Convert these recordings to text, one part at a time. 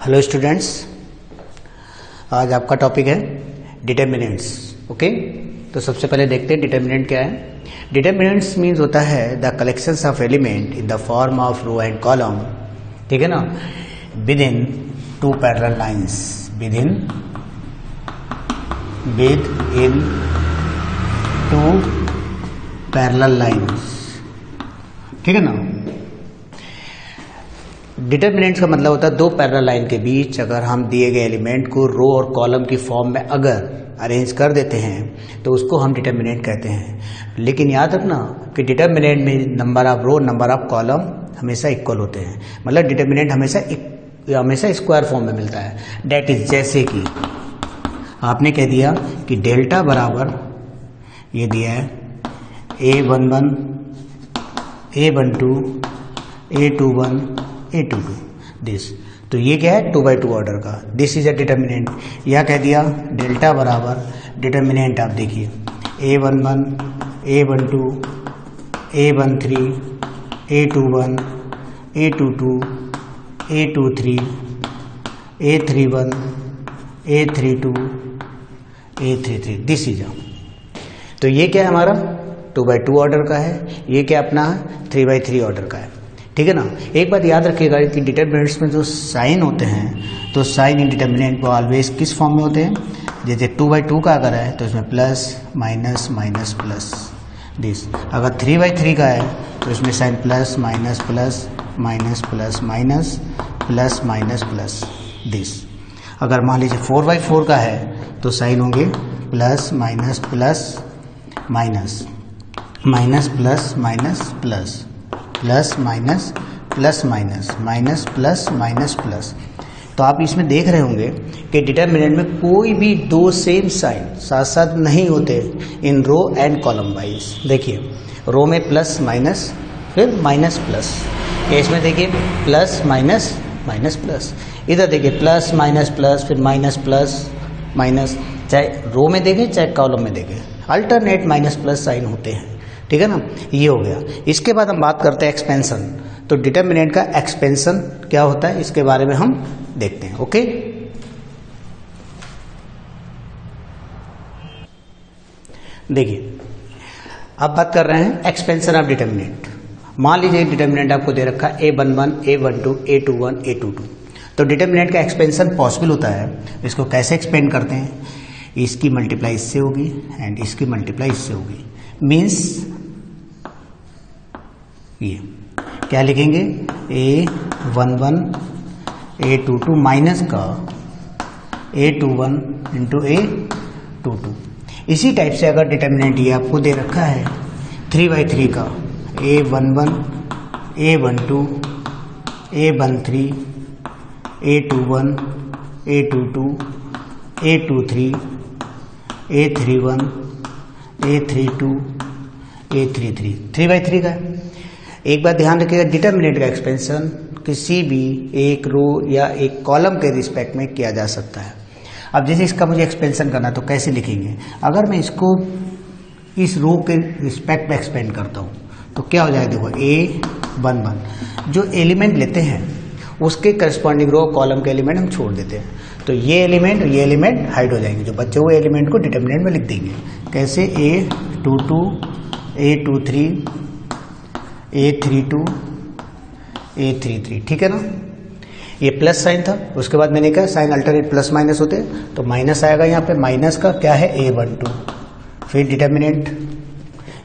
Hello students, आज आपका topic है डिटर्मिनेंट्स। ओके, तो सबसे पहले देखते हैं डिटर्मिनेंट क्या है। डिटर्मिनेंट्स मीन्स होता है the collections of element in the form of row and column, ठीक है ना, within two parallel lines, within two parallel lines, ठीक है ना। डिटर्मिनेंट्स का मतलब होता है दो पैरेलल लाइन के बीच अगर हम दिए गए एलिमेंट को रो और कॉलम की फॉर्म में अगर अरेंज कर देते हैं तो उसको हम डिटर्मिनेंट कहते हैं। लेकिन याद रखना कि डिटर्मिनेंट में number of row number of column हमेशा इक्वल होते हैं, मतलब डिटर्मिनेंट हमेशा स्क्वायर फॉर्म में मिलता है। डेट इज, जैसे कि आपने कह दिया कि डेल्टा बराबर ये दिया है A11 A12 A21 A22 this, तो ये क्या है 2x2 ऑर्डर का, दिस इज अ डिटर्मिनेंट। या कह दिया डेल्टा बराबर डिटर्मिनेंट, आप देखिए A11 A12 A13 A21 A22 A23 A31 A32 A33 this is अ, तो ये क्या है हमारा 2x2 ऑर्डर का है, ये क्या अपना 3x3 ऑर्डर का है, ठीक है ना। एक बात याद रखिएगा कि डिटर्मिनेंट्स में जो साइन होते हैं तो साइन इन डिटर्मिनेंट को ऑलवेज किस फॉर्म में होते हैं, जैसे 2x2 का अगर है तो इसमें plus minus minus plus this, अगर 3x3 का है तो इसमें sign plus minus plus minus plus minus plus minus plus this. अगर मान लीजिए 4x4 का है तो साइन होंगे plus minus plus minus minus plus minus plus plus minus plus minus minus plus minus plus. तो आप इसमें देख रहे होंगे कि डिटर्मिनेंट में कोई भी दो सेम साइन साथ साथ नहीं होते इन रो एंड कॉलम वाइज। देखिए रो में प्लस माइनस फिर माइनस प्लस, इसमें देखिए प्लस माइनस माइनस प्लस, इधर देखिए प्लस माइनस प्लस फिर माइनस प्लस माइनस, चाहे रो में देखें चाहे कॉलम में देखें अल्टरनेट माइनस प्लस साइन होते हैं, ठीक है ना। ये हो गया। इसके बाद हम बात करते हैं एक्सपेंशन। तो डिटर्मिनेंट का एक्सपेंशन क्या होता है इसके बारे में हम देखते हैं। ओके, देखिए अब बात कर रहे हैं एक्सपेंशन ऑफ डिटर्मिनेंट। मान लीजिए डिटर्मिनेंट आपको दे रखा है A11 A12 A21 A22, तो डिटर्मिनेंट का एक्सपेंशन पॉसिबल होता है। इसको कैसे एक्सपेंड करते हैं, इसकी मल्टीप्लाई इससे होगी एंड इसकी मल्टीप्लाई इससे होगी, मीन्स ये क्या लिखेंगे A11 A22 माइनस का A21 इंटू A22। इसी टाइप से अगर डिटर्मिनेंट ये आपको दे रखा है 3x3 का A11 A12 A13 A21 A22 A23 A31 A32 A33 3x3 का है। एक बात ध्यान रखिएगा, डिटर्मिनेंट का एक्सपेंशन किसी भी एक रो या एक कॉलम के रिस्पेक्ट में किया जा सकता है। अब जैसे इसका मुझे एक्सपेंशन करना तो कैसे लिखेंगे, अगर मैं इसको इस रो के रिस्पेक्ट में एक्सपेंड करता हूँ तो क्या हो जाएगा, देखो A11 जो एलिमेंट लेते हैं उसके करस्पॉन्डिंग रो कॉलम के एलिमेंट हम छोड़ देते हैं, तो ये एलिमेंट हाइड हो जाएंगे, जो बचे हुए एलिमेंट को डिटर्मिनेंट में लिख देंगे। कैसे A22 A23 A32 A33, ठीक है ना। ये प्लस साइन था, उसके बाद मैंने कहा साइन अल्टरनेट प्लस माइनस होते हैं तो माइनस आएगा यहाँ पे, माइनस का क्या है A12, फिर डिटर्मिनेंट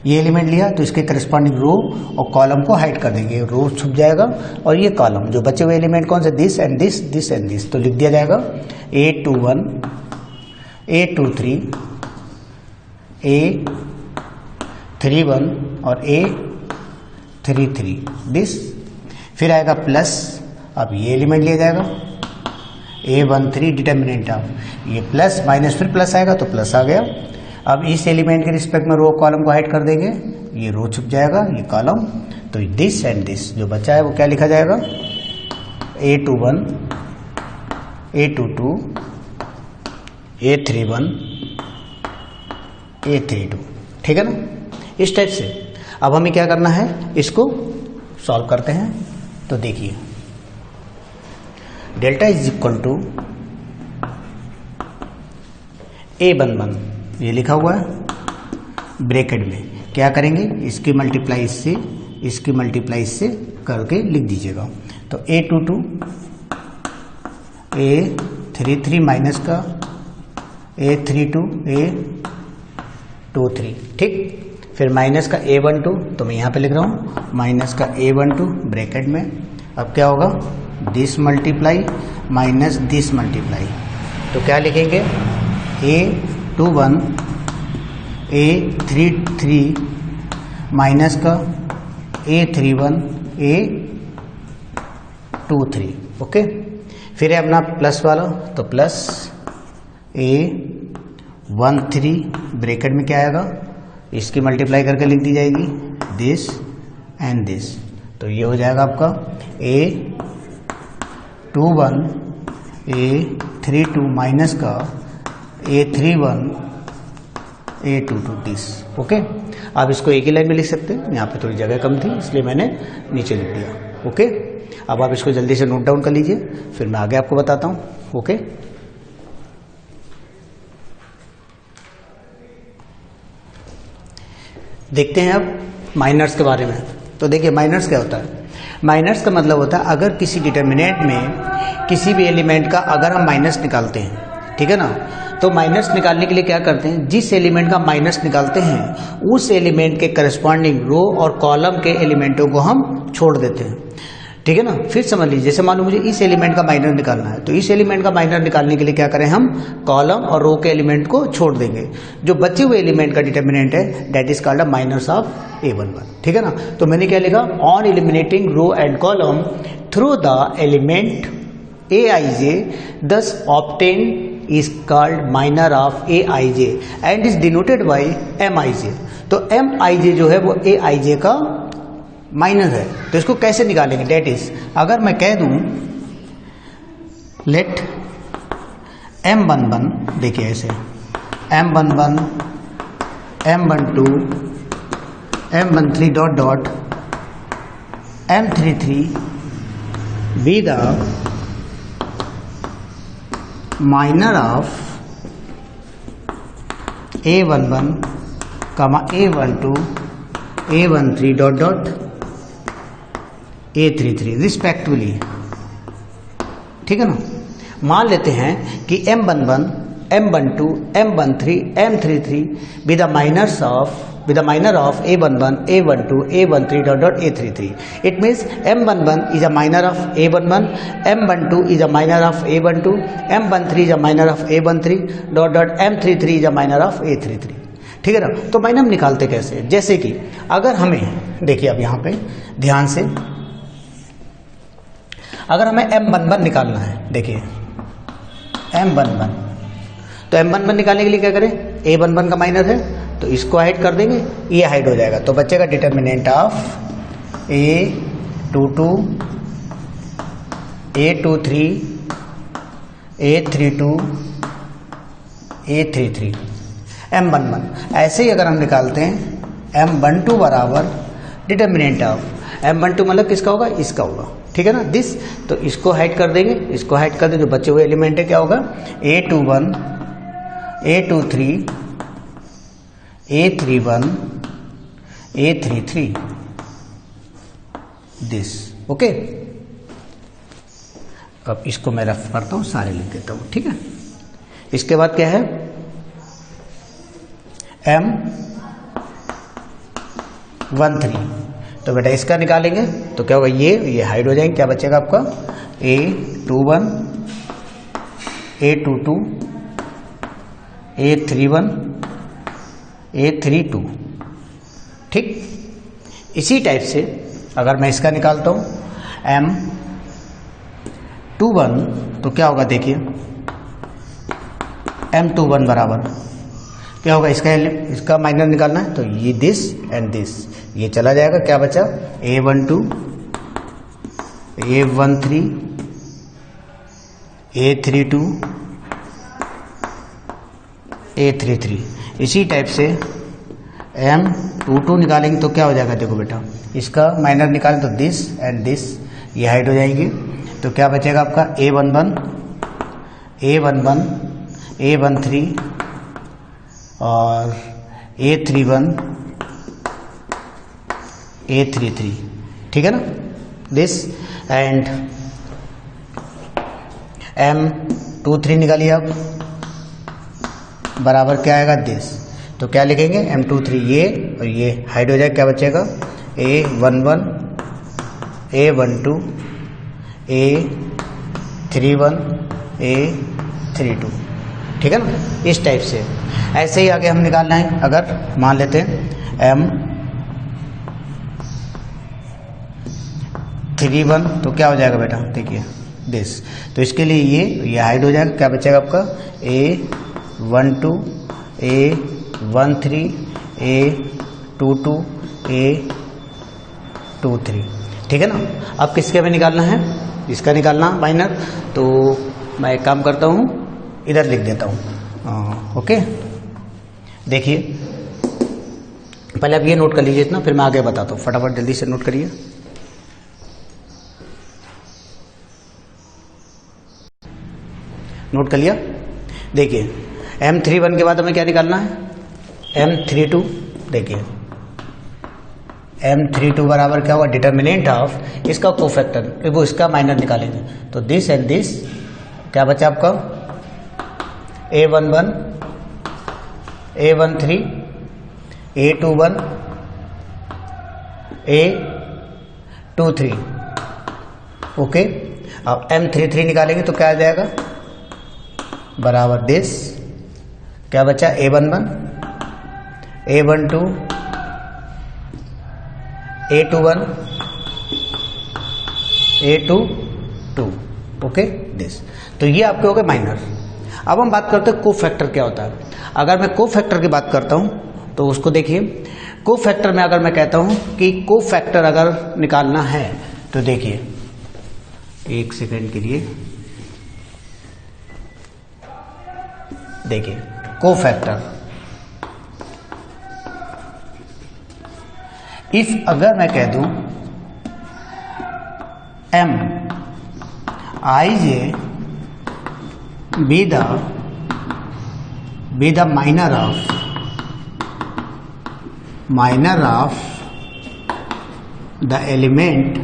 ये एलिमेंट लिया तो इसके करस्पॉन्डिंग रो और कॉलम को हाइड कर देंगे, रो छुप जाएगा और ये कॉलम, जो बचे हुए एलिमेंट कौन से, this and this this and this, तो लिख दिया जाएगा A21 A23 A31 और A33 दिस, फिर आएगा प्लस, अब ये एलिमेंट लिया जाएगा A13 डिटर्मिनेंट ऑफ, ये प्लस माइनस फिर प्लस आएगा तो प्लस आ गया। अब इस एलिमेंट के रिस्पेक्ट में रो कॉलम को हाइड कर देंगे, ये रो छुप जाएगा ये कॉलम, तो दिस एंड दिस जो बचा है वो क्या लिखा जाएगा A21 A22 A31 A32, ठीक है ना। इस टाइप से अब हमें क्या करना है, इसको सॉल्व करते हैं। तो देखिए delta is equal to A11, ये लिखा हुआ है ब्रैकेट में। क्या करेंगे, इसकी मल्टीप्लाई इससे, इसकी मल्टीप्लाई इससे करके लिख दीजिएगा। तो A22 A33 माइनस का A32 A23, ठीक। फिर माइनस का A12, तो मैं यहाँ पे लिख रहा हूँ माइनस का A12 ब्रैकेट में। अब क्या होगा, this multiply minus this multiply, तो क्या लिखेंगे, A21 A33 माइनस का A31 A23, ओके। फिर है अपना प्लस वाला, तो प्लस A13 ब्रैकेट में क्या आएगा, इसकी मल्टीप्लाई करके लिख दी जाएगी दिस एंड दिस, तो ये हो जाएगा आपका A21 A32 माइनस का A31 A22 दिस, ओके। आप इसको एक ही लाइन में लिख सकते हैं, यहाँ पे थोड़ी जगह कम थी इसलिए मैंने नीचे लिख दिया, ओके। अब आप इसको जल्दी से नोट डाउन कर लीजिए, फिर मैं आगे आपको बताता हूँ, ओके। देखते हैं अब माइनर्स के बारे में। तो देखिए माइनर्स क्या होता है, माइनर्स का मतलब होता है अगर किसी डिटर्मिनेंट में किसी भी एलिमेंट का अगर हम माइनस निकालते हैं, ठीक है ना, तो माइनस निकालने के लिए क्या करते हैं, जिस एलिमेंट का माइनस निकालते हैं उस एलिमेंट के करस्पॉन्डिंग रो और कॉलम के एलिमेंटों को हम छोड़ देते हैं, ठीक है ना। फिर समझ लीजिए, जैसे मान लो मुझे इस एलिमेंट का माइनर निकालना है, तो इस एलिमेंट का माइनर निकालने के लिए क्या करें, हम कॉलम और रो के एलिमेंट को छोड़ देंगे। जो बचे हुए एलिमेंट का डिटर्मिनेंट है that is called minors of A11, ठीक है ना। तो मैंने क्या लिखा, on eliminating row and column through the element Aij thus obtained is called minor of Aij and is denoted by Mij। तो Mij जो है वो Aij का माइनर है, तो इसको कैसे निकालेंगे, डेट इज, अगर मैं कह दूं लेट M11, देखिए ऐसे M11 M12 M13 dot dot M33 be the minor of A11 A12 A13 dot dot A33 respectively, ठीक है ना। मान लेते हैं कि M11 M12 M13 M33 with the minor of A11 A12 A13 dot dot A33। It means M11 is a minor of A11, M12 is a minor of A12, M13 is a minor of A13 dot dot M33 is a minor of A33, ठीक है ना। तो minor निकालते कैसे, जैसे कि अगर हमें देखिए अब यहाँ पे ध्यान से, अगर हमें M11 निकालना है, देखिए M11, तो M11 निकालने के लिए क्या करें, A11 का माइनर है तो इसको हाइड कर देंगे, ये हाइड हो जाएगा, तो बचेगा determinant of A22 A23 A32 A33 M11। ऐसे ही अगर हम निकालते हैं M12 बराबर डिटर्मिनेंट ऑफ M12 मतलब किसका होगा, इसका होगा, ठीक है ना, दिस। तो इसको हाइड कर देंगे, इसको हाइड कर देंगे, जो बचे हुए एलिमेंट है क्या होगा, A21 A23 A31 A33 this, okay. अब इसको मैं रफ करता हूँ, सारे लिख देता हूँ, ठीक है। इसके बाद क्या है, M13, तो बेटा इसका निकालेंगे तो क्या होगा, ये हाइड हो जाएंगे, क्या बचेगा आपका A21 A22 A31 A32, ठीक। इसी टाइप से अगर मैं इसका निकालता हूँ M21, तो क्या होगा, देखिए M21 बराबर क्या होगा, इसका माइनर निकालना है, तो ये दिस एंड दिस, ये चला जाएगा, क्या बचा A12 A13 A32 A33। इसी टाइप से M22 निकालेंगे तो क्या हो जाएगा, देखो बेटा इसका माइनर निकालें तो दिस एंड दिस, ये हाइड हो जाएंगे, तो क्या बचेगा आपका A11, A11, A13 और A31, A33, ठीक है ना। दिस एंड M23 निकालिए आप, बराबर क्या आएगा दिस। तो क्या लिखेंगे M23 ये और ये हाइड हो जाएगा, क्या बचेगा A11, A12, A31, A32, ठीक है ना। इस टाइप से ऐसे ही आगे हम निकालना है। अगर मान लेते हैं M31 तो क्या हो जाएगा बेटा, देखिए दिस। तो इसके लिए ये हाइड हो जाएगा, क्या बचेगा आपका A12, A13, A22, A23, ठीक है ना। अब किसके में निकालना है, इसका निकालना माइनर। तो मैं एक काम करता हूँ, इधर लिख देता हूँ। ओके, देखिए पहले आप ये नोट कर लीजिए इतना, फिर मैं आगे बताता हूँ। फटाफट जल्दी से नोट करिए। नोट कर लिया। देखिए M31 के बाद हमें क्या निकालना है, M32। देखिए M32 बराबर क्या होगा, डिटर्मिनेंट ऑफ इसका कोफैक्टर, वो इसका माइनर निकालेंगे। तो दिस एंड दिस क्या बचा आपका A11, A13, A21, A23, okay. अब M33 निकालेंगे तो क्या आ जाएगा, बराबर दिस। क्या बचा A11, A12, A21, A22, okay this. तो ये आपके हो गए माइनर। अब हम बात करते हैं कोफैक्टर क्या होता है। अगर मैं कोफैक्टर की बात करता हूं तो उसको देखिए, कोफैक्टर में अगर मैं कहता हूं कि कोफैक्टर अगर निकालना है तो देखिए, एक सेकंड के लिए देखिए कोफैक्टर। इफ अगर मैं कह दूं M I J be the minor of the element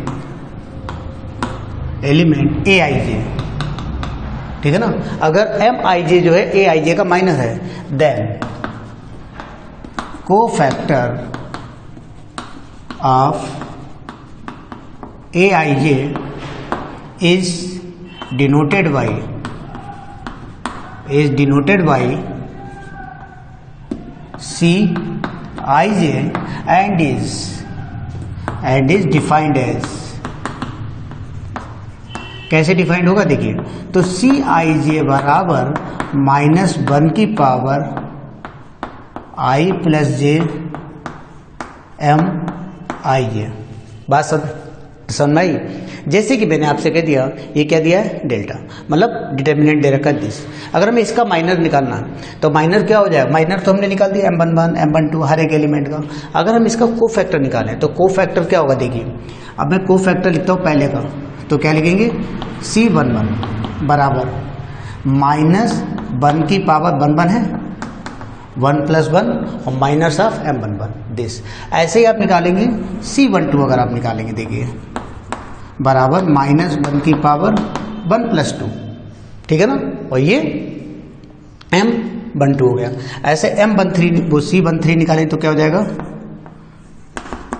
Aij, ठीक है ना। अगर Mij जो है Aij का माइनर है, then cofactor of Aij is denoted by Cij and is defined as, कैसे डिफाइंड होगा देखिए। तो Cij बराबर -1 की power I plus j Mij। बात समझ में आई। जैसे कि मैंने आपसे कह दिया, ये क्या दिया है डेल्टा, मतलब डिटर्मिनेंट दे रखा है दिस। अगर हमें इसका माइनर निकालना है तो माइनर क्या हो जाएगा, माइनर तो हमने निकाल दिया M11, M12 हर एक एलिमेंट का। अगर हम इसका कोफैक्टर निकालें तो कोफैक्टर क्या होगा देखिए। अब मैं कोफैक्टर लिखता हूँ पहले का, तो क्या लिखेंगे C11 बराबर -1 की पावर 1 है, 1 + 1 और माइनस ऑफ M11 दिस। ऐसे ही आप निकालेंगे C12 अगर आप निकालेंगे देखिए बराबर -1 की पावर 1 + 2, ठीक है ना। और ये M12 हो गया। ऐसे M13 वो C13 निकालें तो क्या हो जाएगा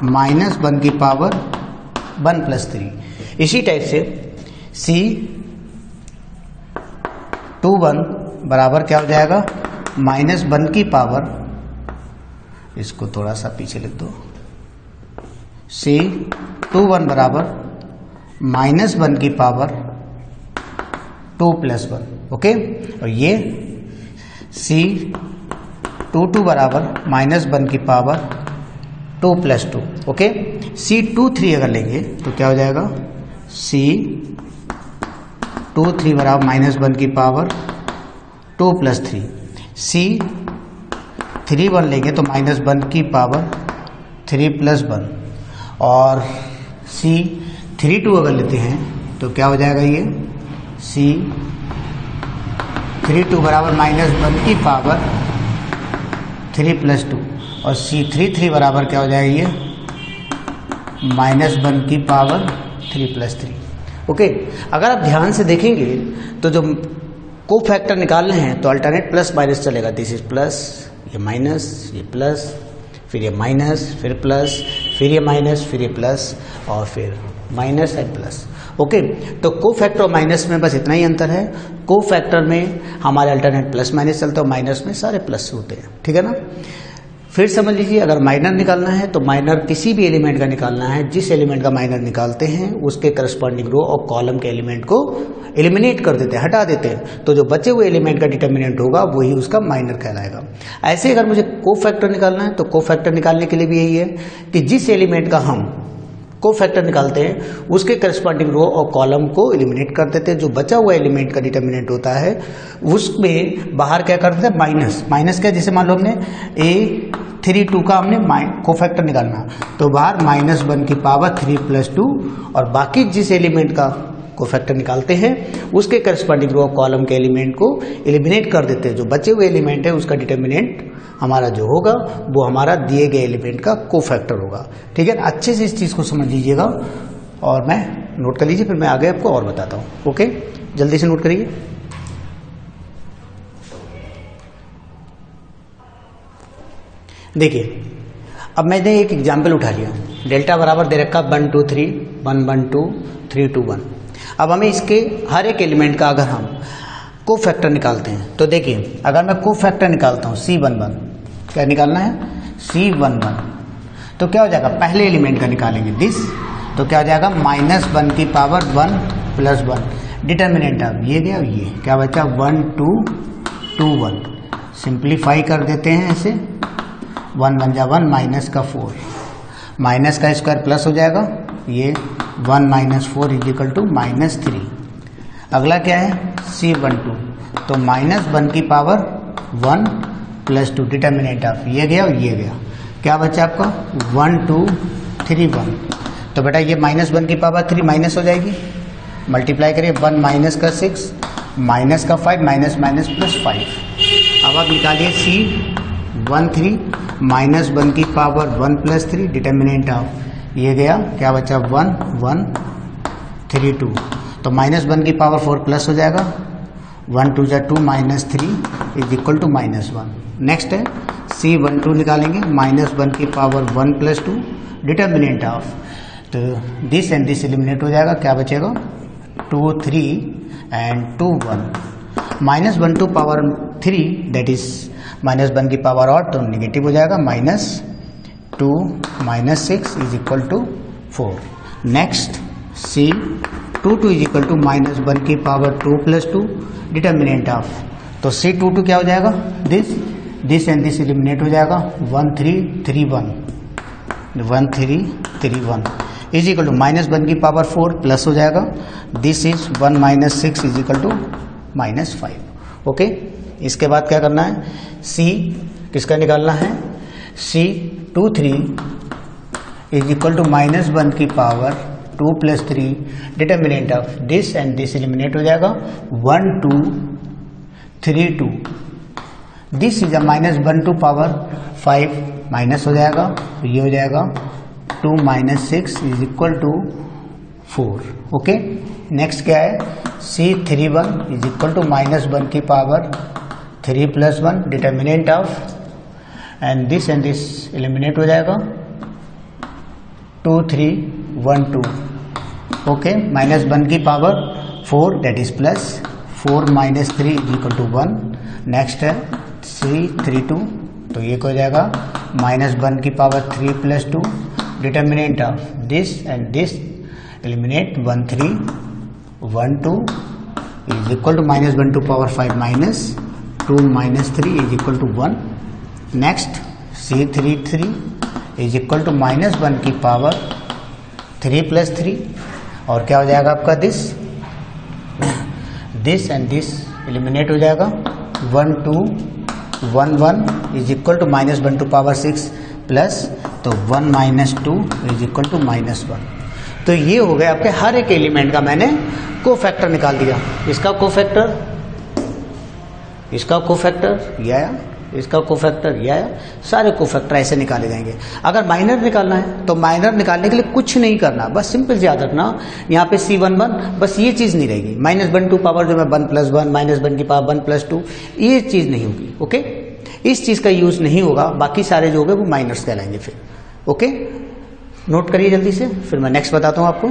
-1 की पावर 1 + 3। इसी टाइप से C21 बराबर क्या हो जाएगा -1 की पावर, इसको थोड़ा सा पीछे लिख दो, C21 बराबर -1 की पावर 2 + 1, ओके। और ये C22 बराबर -1 की पावर 2 + 2, ओके। C23 अगर लेंगे तो क्या हो जाएगा C23 बराबर -1 की पावर 2 + 3। C31 लेंगे तो -1 की पावर 3 + 1। और C32 अगर लेते हैं तो क्या हो जाएगा ये C32 बराबर -1 की पावर 3 + 2 और C33 बराबर क्या हो जाएगा ये -1 की पावर 3 + 3। ओके, अगर आप ध्यान से देखेंगे तो जो को फैक्टर निकालने हैं तो अल्टरनेट प्लस माइनस चलेगा। दिस इज प्लस, ये माइनस, ये प्लस, फिर ये माइनस, फिर प्लस, फिर ये माइनस, फिर ये प्लस और फिर माइनस एंड प्लस। ओके, तो को फैक्टर और माइनस में बस इतना ही अंतर है। को फैक्टर में हमारे अल्टरनेट प्लस माइनस चलते हैं, माइनस में सारे प्लस होते हैं। ठीक है ना। फिर समझ लीजिए, अगर माइनर निकालना है तो माइनर किसी भी एलिमेंट का निकालना है, जिस एलिमेंट का माइनर निकालते हैं उसके करस्पॉन्डिंग रो और कॉलम के एलिमेंट को एलिमिनेट कर देते हैं, हटा देते हैं, तो जो बचे हुए एलिमेंट का डिटर्मिनेंट होगा वही उसका माइनर कहलाएगा। ऐसे अगर मुझे को फैक्टर निकालना है तो को फैक्टर निकालने के लिए भी यही है कि जिस एलिमेंट का हम को फैक्टर निकालते हैं उसके करस्पॉन्डिंग रो और कॉलम को एलिमिनेट कर देते हैं। जो बचा हुआ एलिमेंट का डिटर्मिनेंट होता है उसमें बाहर क्या कर देते हैं माइनस। माइनस क्या, जैसे मान लो हमने A32 का हमने को फैक्टर निकालना तो बाहर -1 की पावर 3 + 2 और बाकी जिस एलिमेंट का को फैक्टर निकालते हैं उसके करस्पॉन्डिंग रो कॉलम के एलिमेंट को एलिमिनेट कर देते हैं। जो बचे हुए एलिमेंट है उसका डिटर्मिनेंट हमारा जो होगा वो हमारा दिए गए एलिमेंट का को फैक्टर होगा। ठीक है, अच्छे से इस चीज़ को समझ लीजिएगा और मैं नोट कर लीजिए, फिर मैं आगे आपको और बताता हूँ। ओके, जल्दी से नोट करिए। देखिए, अब मैंने एक एग्जाम्पल उठा लिया। डेल्टा बराबर दे रखा 1 2 3 1 1 2 3 2 1। अब हमें इसके हर एक एलिमेंट का अगर हम को फैक्टर निकालते हैं तो देखिए, अगर मैं को फैक्टर निकालता हूँ C11, क्या निकालना है C11, तो क्या हो जाएगा, पहले एलिमेंट का निकालेंगे दिस, तो क्या हो जाएगा -1 की पावर 1 + 1। डिटर्मिनेंट अब ये गया, ये क्या बचा 1 2 2 1। सिंप्लीफाई कर देते हैं ऐसे, 1 1 जा 1 माइनस का 4, माइनस का स्क्वायर प्लस हो जाएगा, ये 1 - 4 = -3। अगला क्या है C12, तो -1 की पावर 1 + 2। डिटर्मिनेंट ऑफ ये गया और ये गया, क्या बचा आपका 1 2 3 1। तो बेटा ये -1 की पावर 3 माइनस हो जाएगी, मल्टीप्लाई करिए 1 माइनस का 6 माइनस का 5 माइनस माइनस +5। अब आप निकालिए C13 -1 की पावर 1 + 3। डिटर्मिनेंट ऑफ ये गया, क्या बचा 1 1 3 2। तो -1 की पावर 4 प्लस हो जाएगा, 1 2 जा 2 -3 = -1। नेक्स्ट है C12 निकालेंगे, -1 की पावर 1 + 2। डिटर्मिनेंट ऑफ, तो दिस एंड दिस एलिमिनेट हो जाएगा, क्या बचेगा 2 3 and 2 1। -1 to power 3 that is -1 की पावर और तो निगेटिव हो जाएगा, -2 -6 = 4। नेक्स्ट C22 = -1 की पावर 2 + 2। डिटर्मिनेंट ऑफ, तो C22 क्या हो जाएगा, दिस एंड दिस एलिमिनेट हो जाएगा, 1 3 3 1 1 3 3 1 = -1 की पावर 4 प्लस हो जाएगा, दिस इज 1 - 6 = -5। ओके, इसके बाद क्या करना है, C किसका निकालना है, C23 = -1 की power 2 + 3। Determinant of this and this eliminate हो जाएगा, 1 2 3 2। This is -1 to power 5 minus हो जाएगा, तो ये हो जाएगा 2 - 6 = 4। ओके, नेक्स्ट क्या है, C31 = -1 की power 3 + 1। Determinant of and this eliminate हो जाएगा, 2 3 1 2। ओके, -1 की power 4 that is plus 4 - 3 = 1। Next है C32, तो ये हो जाएगा -1 की power 3 + 2। Determinant of this and this eliminate, 1 3 1 2 = -1 to power 5 -2 - 3 = 1। Next C33 = -1 की पावर 3 + 3 और क्या हो जाएगा आपका दिस एंड दिस एलिमिनेट हो जाएगा, 1 2 1 1 = -1 टू पावर 6 प्लस, तो 1 - 2 = -1। तो ये हो गया आपके हर एक एलिमेंट का मैंने कोफैक्टर निकाल दिया। इसका कोफैक्टर, इसका कोफैक्टर ये आया, इसका कोफैक्टर ये आया, सारे कोफैक्टर ऐसे निकाले जाएंगे। अगर माइनर निकालना है तो माइनर निकालने के लिए कुछ नहीं करना, बस सिंपल से याद रखना यहाँ पे C11, बस ये चीज़ नहीं रहेगी। -1 टू पावर जो मैं 1 + 1 -1 की पावर 1 + 2, ये चीज़ नहीं होगी। ओके, इस चीज़ का यूज़ नहीं होगा, बाकी सारे जो होंगे वो माइनर्स कहलाएंगे फिर। ओके, नोट करिए जल्दी से, फिर मैं नेक्स्ट बताता हूँ आपको।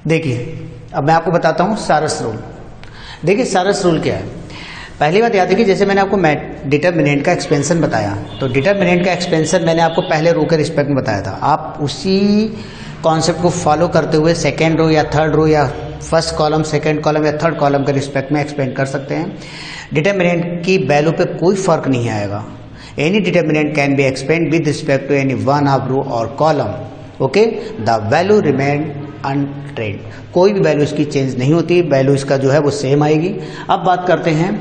देखिए अब मैं आपको बताता हूँ सारस रूल। देखिए सारस रूल क्या है। पहली बात याद है कि जैसे मैंने आपको डिटरमिनेंट का एक्सपेंशन बताया, तो डिटरमिनेंट का एक्सपेंशन मैंने आपको पहले रो के रिस्पेक्ट में बताया था। आप उसी कॉन्सेप्ट को फॉलो करते हुए सेकेंड रो या थर्ड रो या फर्स्ट कॉलम, सेकेंड कॉलम या थर्ड कॉलम के रिस्पेक्ट में एक्सपेंड कर सकते हैं। डिटरमिनेंट की वैल्यू पे कोई फर्क नहीं आएगा। Any determinant can be expand with respect to any one of row or column. Okay, the value remain अनट्रेंड, कोई भी वैल्यू इसकी चेंज नहीं होती, वैल्यू इसका जो है वो सेम आएगी। अब बात करते हैं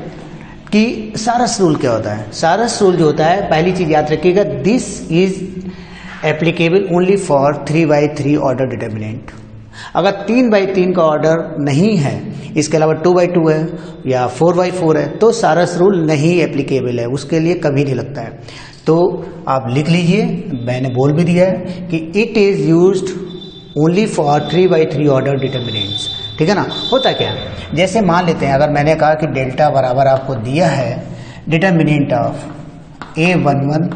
कि सारस रूल क्या होता है। सारस रूल जो होता है, पहली चीज याद रखिएगा, this is applicable only for 3/3 order determinant. अगर 3/3 का ऑर्डर नहीं है, इसके अलावा 2/2 है या 4/4 है, तो सारस रूल नहीं एप्लीकेबल है, उसके लिए कभी नहीं लगता है। तो आप लिख लीजिए, मैंने बोल भी दिया है कि it is used only for 3/3 order determinants. ठीक है ना। होता क्या है, जैसे मान लेते हैं, अगर मैंने कहा कि डेल्टा बराबर आपको दिया है determinant of A11,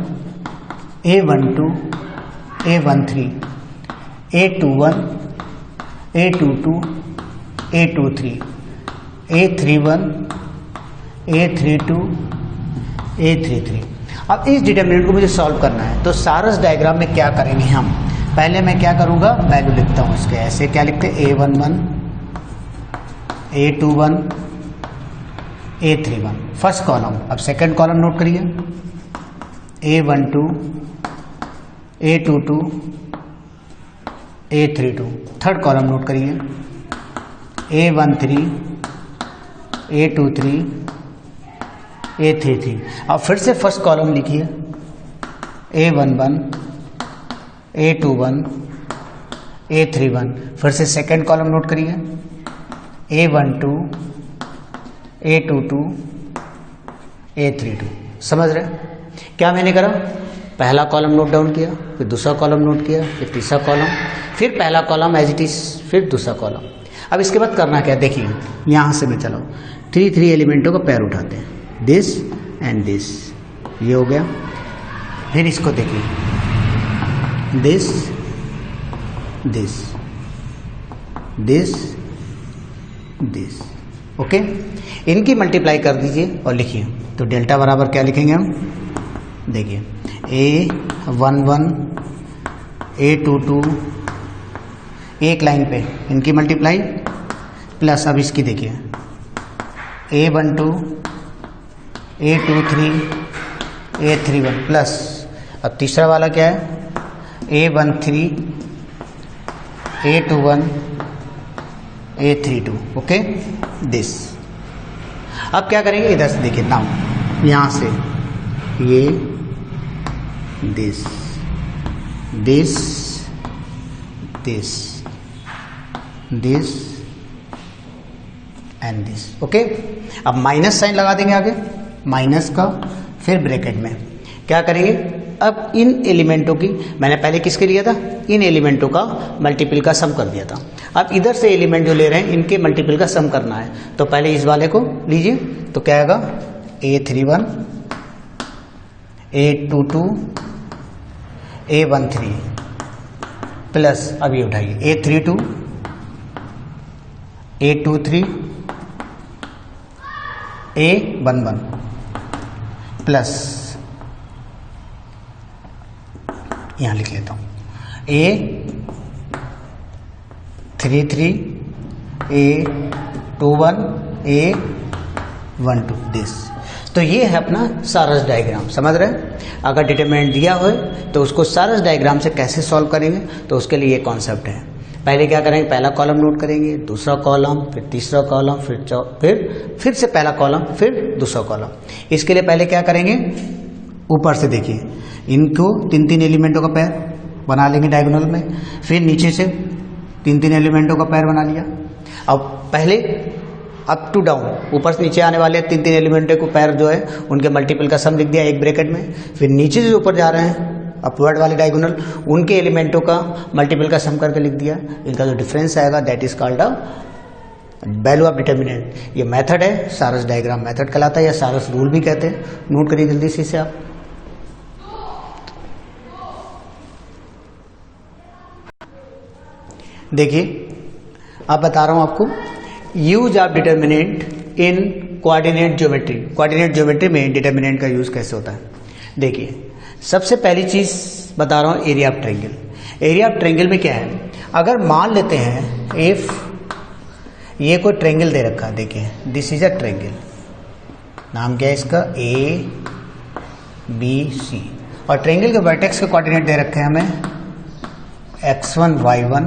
A12, A13, A21, A22, A23, A31, A32, A33। अब इस डिटरमिनेंट को मुझे सॉल्व करना है, तो सारस डायग्राम में क्या करेंगे हम, पहले मैं क्या करूंगा, वैल्यू लिखता हूं इसके। ऐसे क्या लिखते हैं, A11, A21, A31 first column. अब सेकंड कॉलम नोट करिए, A12, A22, A32। Third column note करिए, A13, A23, A33। अब फिर से फर्स्ट कॉलम लिखिए, A11, A21, A31। फिर से सेकंड कॉलम नोट करिए, A12, A22, A32। समझ रहे क्या मैंने करा, पहला कॉलम नोट डाउन किया, फिर दूसरा कॉलम नोट किया, फिर तीसरा कॉलम, फिर पहला कॉलम एज इट इज, फिर दूसरा कॉलम। अब इसके बाद करना क्या, देखिए यहां से मैं चलाओ 3 एलिमेंटों का पैर उठाते हैं, दिस एंड दिस, ये हो गया। फिर इसको देखिए, this this this this. Okay, इनकी मल्टीप्लाई कर दीजिए और लिखिए। तो डेल्टा बराबर क्या लिखेंगे हम, देखिए A11, A22, एक लाइन पे इनकी मल्टीप्लाई प्लस, अब इसकी देखिए A12, A23, A31 प्लस, अब तीसरा वाला क्या है, A13, A21, A32। Okay, this. अब क्या करेंगे, इधर से देखिए नाउ, यहां से ये this this this this and this. Okay, अब माइनस साइन लगा देंगे आगे, माइनस का, फिर ब्रैकेट में क्या करेंगे, अब इन एलिमेंटों की, मैंने पहले किसके लिया था, इन एलिमेंटों का मल्टीपल का सम कर दिया था। अब इधर से एलिमेंट जो ले रहे हैं इनके मल्टीपल का सम करना है, तो पहले इस वाले को लीजिए, तो क्या आएगा, A31, A22, A13 प्लस, अब ये उठाइए A32, A23, A11 प्लस, यहां लिख लेता हूं A33, A21, A12 दिस। तो ये है अपना सारस डायग्राम, समझ रहे हैं। अगर डिटरमिनेंट दिया हो तो उसको सारस डायग्राम से कैसे सॉल्व करेंगे, तो उसके लिए ये कॉन्सेप्ट है। पहले क्या करेंगे, पहला कॉलम नोट करेंगे, दूसरा कॉलम, फिर तीसरा कॉलम, फिर से पहला कॉलम, फिर दूसरा कॉलम। इसके लिए पहले क्या करेंगे, ऊपर से देखिए इनको तीन तीन एलिमेंटों का पैर बना लेंगे डायगोनल में, फिर नीचे से तीन तीन एलिमेंटों का पैर बना लिया। अब पहले अप टू डाउन, ऊपर से नीचे आने वाले तीन तीन एलिमेंटों को पैर जो है उनके मल्टीपल का सम लिख दिया एक ब्रैकेट में, फिर नीचे से ऊपर जा रहे हैं अपवर्ड वाले डायगोनल उनके एलिमेंटों का मल्टीपल का सम करके लिख दिया। इनका जो डिफरेंस आएगा that is called a value of determinant. ये मेथड है, सारस डायग्राम मेथड कहलाता है या सारस रूल भी कहते हैं। नोट करिए जल्दी से इसे आप। देखिए अब बता रहा हूं आपको use of determinant in coordinate geometry. Coordinate geometry में डिटर्मिनेंट का यूज कैसे होता है। देखिए सबसे पहली चीज बता रहा हूं area of triangle. Area of triangle में क्या है, अगर मान लेते हैं इफ ये कोई ट्रायंगल दे रखा है, देखिए दिस इज अ ट्रायंगल, नाम क्या है इसका ए बी सी, और ट्रायंगल के वर्टेक्स के कोऑर्डिनेट दे रखे हैं हमें x1 y1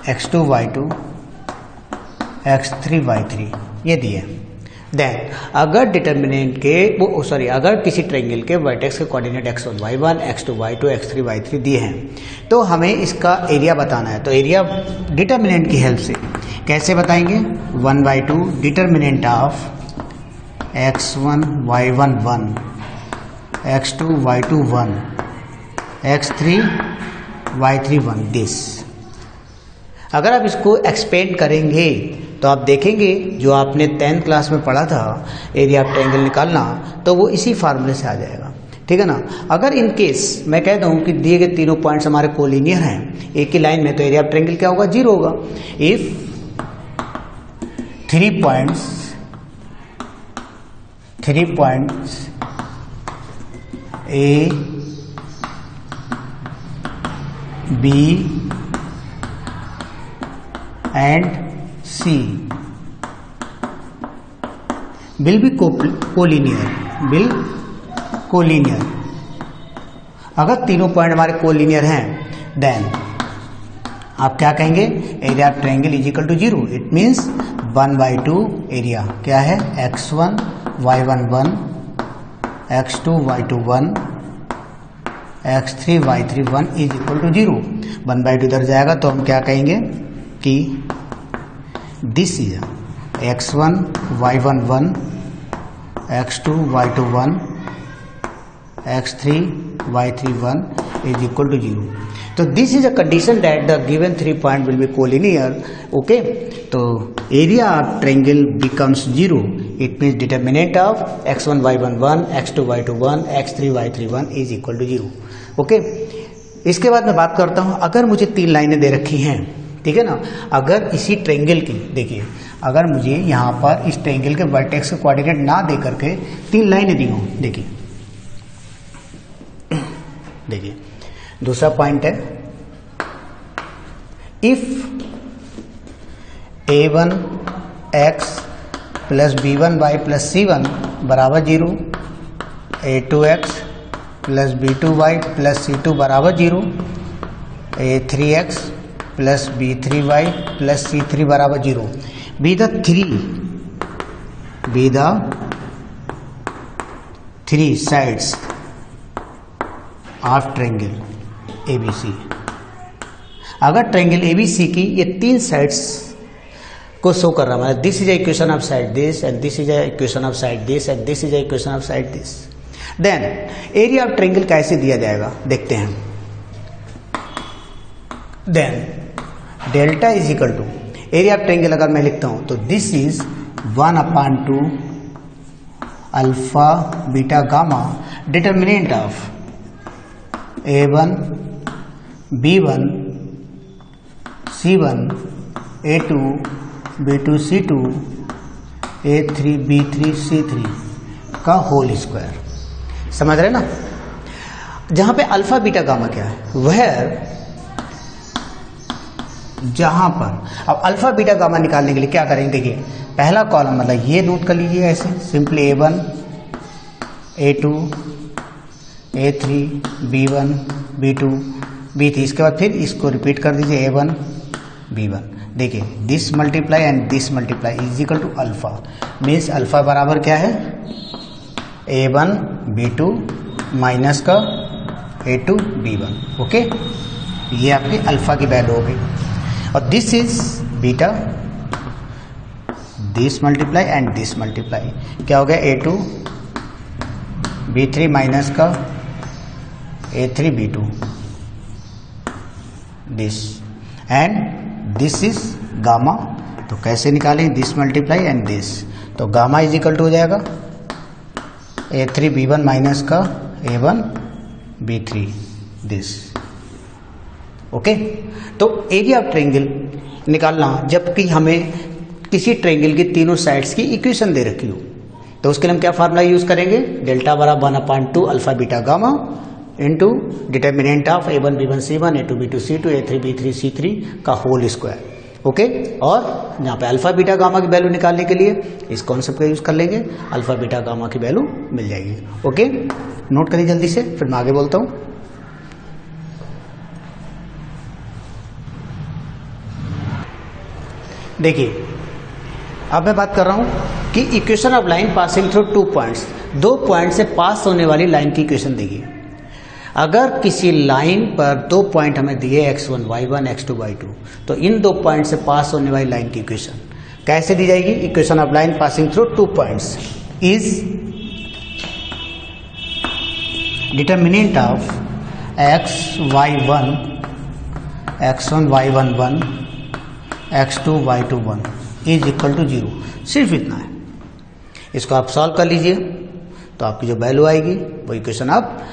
x2 y2 x3 y3 ये दिए। देन अगर डिटर्मिनेंट के अगर किसी ट्रायंगल के वर्टेक्स के coordinate x1 y1 x2 y2 x3 y3 दिए हैं तो हमें इसका एरिया बताना है। तो एरिया डिटर्मिनेंट की हेल्प से कैसे बताएंगे, 1/2 determinant of x1 y1 1 x2 y2 1 x3 y3 1 this. अगर आप इसको एक्सपेंड करेंगे तो आप देखेंगे जो आपने 10th क्लास में पढ़ा था एरिया ऑफ ट्रायंगल निकालना, तो वो इसी फार्मूले से आ जाएगा, ठीक है ना। अगर इन केस मैं कह दूं कि दिए गए तीनों पॉइंट्स हमारे कोलिनियर हैं एक ही लाइन में, तो एरिया ऑफ ट्रायंगल क्या होगा, 0 होगा। If 3 points A B and C will be collinear. अगर तीनों पॉइंट हमारे कोलिनियर हैं देन आप क्या कहेंगे, area of triangle is equal to 0। It means 1/2 area क्या है x1 y1 1 x2 y2 1 x3 y3 1 is equal to 0। 1/2 इधर जाएगा तो हम क्या कहेंगे कि this is x1 y1 1 x2 y2 1 x3 y3 1 is equal to 0. तो this is a condition that the given 3 point will be collinear. Okay, तो area of triangle becomes 0। It means determinant of x1 y1 1 x2 y2 1 x3 y3 1 is equal to 0। Okay, इसके बाद मैं बात करता हूं, अगर मुझे 3 लाइनें दे रखी हैं, ठीक है ना, अगर इसी ट्रायंगल की देखिए, अगर मुझे यहाँ पर इस ट्रायंगल के वर्टेक्स के कोऑर्डिनेट ना दे करके 3 लाइनें दी हों, देखिए दूसरा पॉइंट है if a1 x plus b1 y plus c1 बराबर 0, a2 x plus b2 y plus c2 बराबर 0, a3 x plus b3 y plus c3 बराबर 0 be the three sides of triangle ABC। अगर ट्रायंगल ABC की ये 3 sides को show कर रहा है, this is equation of side this and this is equation of side this and this is equation of side this, then area of triangle कैसे दिया जाएगा देखते हैं। Then delta is equal to area of triangle अगर मैं लिखता हूं तो this is 1/2 alpha beta gamma determinant of a1 b1 c1 a2 b2 c2 a3 b3 c3 का होल स्क्वायर। समझ रहे ना, जहां पे अल्फा बीटा गामा क्या है, वह जहां पर अब अल्फा बीटा गामा निकालने के लिए क्या करेंगे, देखिए पहला कॉलम मतलब ये नोट कर लीजिए ऐसे simply a1 a2 a3 b1 b2 b3, इसके बाद फिर इसको रिपीट कर दीजिए a1 b1। देखिए this multiply and this multiply is equal to alpha, means alpha बराबर क्या है A1 B2 माइनस का A2 B1। ओके, ये आपकी अल्फा की वैल्यू हो गई। और this is beta, this multiply and this multiply, क्या हो गया A2 B3 माइनस का A3 B2, this and this is gamma. तो कैसे निकालें, दिस मल्टीप्लाई एंड दिस, तो गामा इज इक्वल टू हो जाएगा A3 B1 माइनस का A1 B3, दिस। ओके, तो एरिया ऑफ ट्रायंगल निकालना जबकि हमें किसी ट्रायंगल की तीनों साइड्स की इक्वेशन दे रखी हो, तो उसके लिए हम क्या फार्मूला यूज करेंगे, डेल्टा बराबर 1/2 alpha beta gamma into determinant of A1 B1 C1 A2 B2 C2 A3 B3 C3 का होल स्क्वायर। ओके, और यहाँ पे अल्फा बीटा गामा की वैल्यू निकालने के लिए इस कॉन्सेप्ट का यूज कर लेंगे, अल्फा बीटा गामा की वैल्यू मिल जाएगी। ओके, नोट करिए जल्दी से, फिर मैं आगे बोलता हूँ। देखिए, अब मैं बात कर रहा हूं कि equation of line passing through 2 points, 2 point से पास होने वाली लाइन की इक्वेशन देखिए। अगर किसी लाइन पर 2 पॉइंट हमें दिए x1 y1 x2 y2, तो इन 2 पॉइंट से पास होने वाली लाइन की इक्वेशन कैसे दी जाएगी, equation of line passing through 2 points is determinant of x1 y11 x2 y21 is equal to 0। सिर्फ इतना है, इसको आप सॉल्व कर लीजिए तो आपकी जो वैल्यू आएगी वो इक्वेशन ऑफ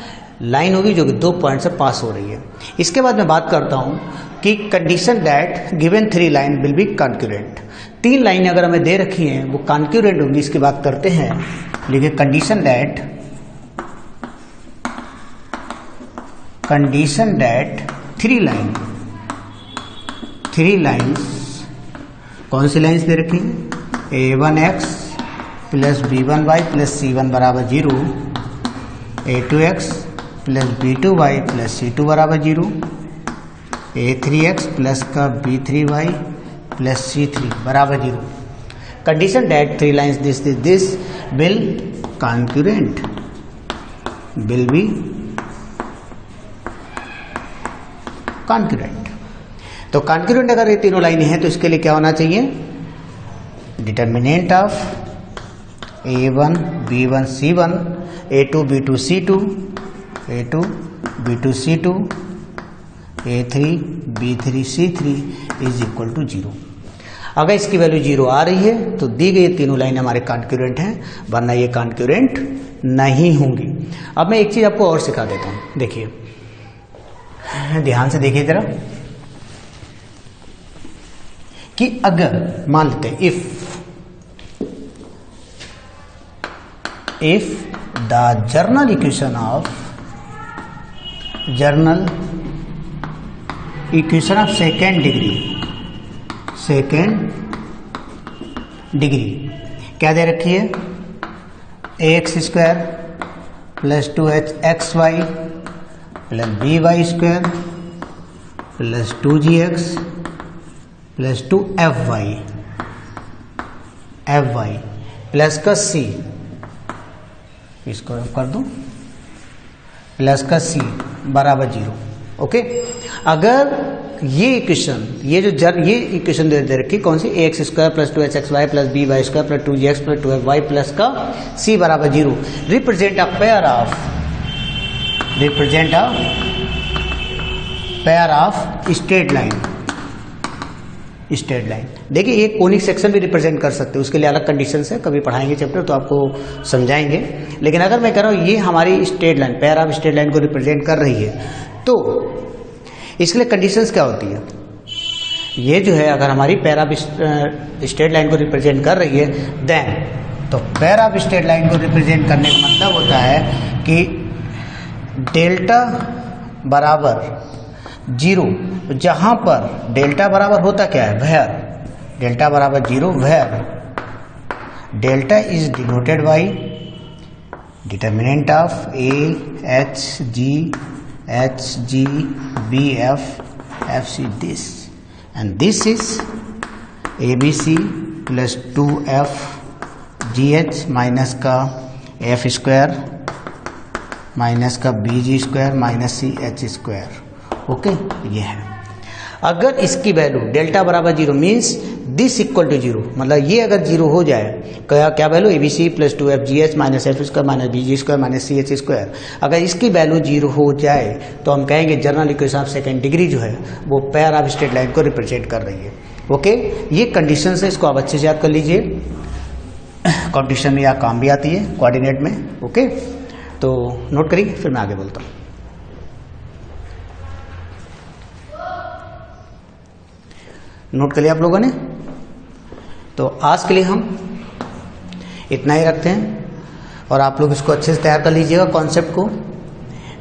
लाइन होगी जो कि 2 पॉइंट से पास हो रही है। इसके बाद मैं बात करता हूं कि condition that given 3 line will be concurrent. 3 लाइनें अगर हमें दे रखी हैं वो कॉन्क्यूरेंट होंगी, इसकी बात करते हैं। लेकिन कंडीशन दैट 3 लाइन्स, कौन सी लाइन्स दे रखी हैं, A1x plus B1y plus C1 बराबर 0, A2x plus B2y plus C2 बराबर 0, A3x प्लस का B3y प्लस C3 बराबर 0। Condition that 3 lines this will concurrent, will be concurrent. तो कॉन्क्यूरेंट अगर ये तीनों लाइनें हैं तो इसके लिए क्या होना चाहिए, determinant of A1 B1 C1 A2 B2 C2 A2 B2 C2 A3 B3 C3 is equal to 0। अगर इसकी वैल्यू 0 आ रही है तो दी गई तीनों लाइन हमारे कॉन्क्यूरेंट हैं, वरना ये कॉन्क्यूरेंट नहीं होंगी। अब मैं एक चीज आपको और सिखा देता हूं, देखिए ध्यान से देखिए जरा, कि अगर मान लेते हैं if the general equation of second degree क्या दे रखी है, ax² plus 2hxy plus by² plus 2gx plus 2fy plus का c, इसको कर दूं, प्लस का c बराबर 0। ओके, अगर ये इक्वेशन ये इक्वेशन दे रखी कौन सी, ax² plus 2hxy plus by² plus 2gx plus 2fy plus का c बराबर 0 represent a pair of straight line. देखिए ये कोनिक सेक्शन भी रिप्रेजेंट कर सकते हैं, उसके लिए अलग कंडीशंस है, कभी पढ़ाएंगे चैप्टर तो आपको समझाएंगे। लेकिन अगर मैं कह रहा हूँ ये हमारी straight line, pair of straight line को रिप्रेजेंट कर रही है, तो इसके लिए कंडीशंस क्या होती है, ये जो है अगर हमारी पेयर ऑफ स्ट्रेट लाइन को रिप्रेजेंट कर रही है देन, तो पेयर ऑफ स्ट्रेट लाइन को रिप्रेजेंट करने का मतलब होता है कि डेल्टा बराबर 0, जहां पर डेल्टा बराबर होता क्या है, वेयर डेल्टा बराबर 0 where delta is denoted by determinant of HG BF FC this, and this is ABC plus 2F GH minus का एफ स्क्वायर माइनस का B G square minus C H square. Okay, ये है। अगर इसकी value delta बराबर zero means this equal to zero, मतलब ये अगर जीरो हो जाए, क्या value A B C plus 2fgh minus F square minus B G square minus C H square, अगर इसकी वैल्यू जीरो हो जाए तो हम कहेंगे general equation of second degree जो है वो पेयर ऑफ स्ट्रेट लाइन को रिप्रेजेंट कर रही है। ओके, ये कंडीशन है, इसको आप अच्छे से याद कर लीजिए, कंडीशन में या काम भी आती है कोऑर्डिनेट में। ओके, तो नोट करिए, फिर मैं आगे बोलता हूँ। नोट कर लिया आप लोगों ने? तो आज के लिए हम इतना ही रखते हैं और आप लोग इसको अच्छे से तैयार कर लीजिएगा कॉन्सेप्ट को,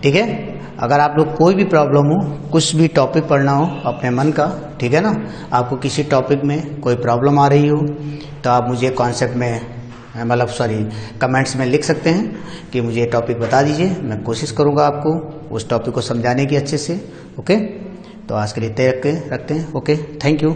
ठीक है। अगर आप लोग कोई भी प्रॉब्लम हो, कुछ भी टॉपिक पढ़ना हो अपने मन का, ठीक है ना, आपको किसी टॉपिक में कोई प्रॉब्लम आ रही हो तो आप मुझे कॉन्सेप्ट में मतलब कमेंट्स में लिख सकते हैं कि मुझे ये टॉपिक बता दीजिए, मैं कोशिश करूँगा आपको उस टॉपिक को समझाने की अच्छे से। ओके, तो आज के लिए इतना रखते हैं। Okay, thank you.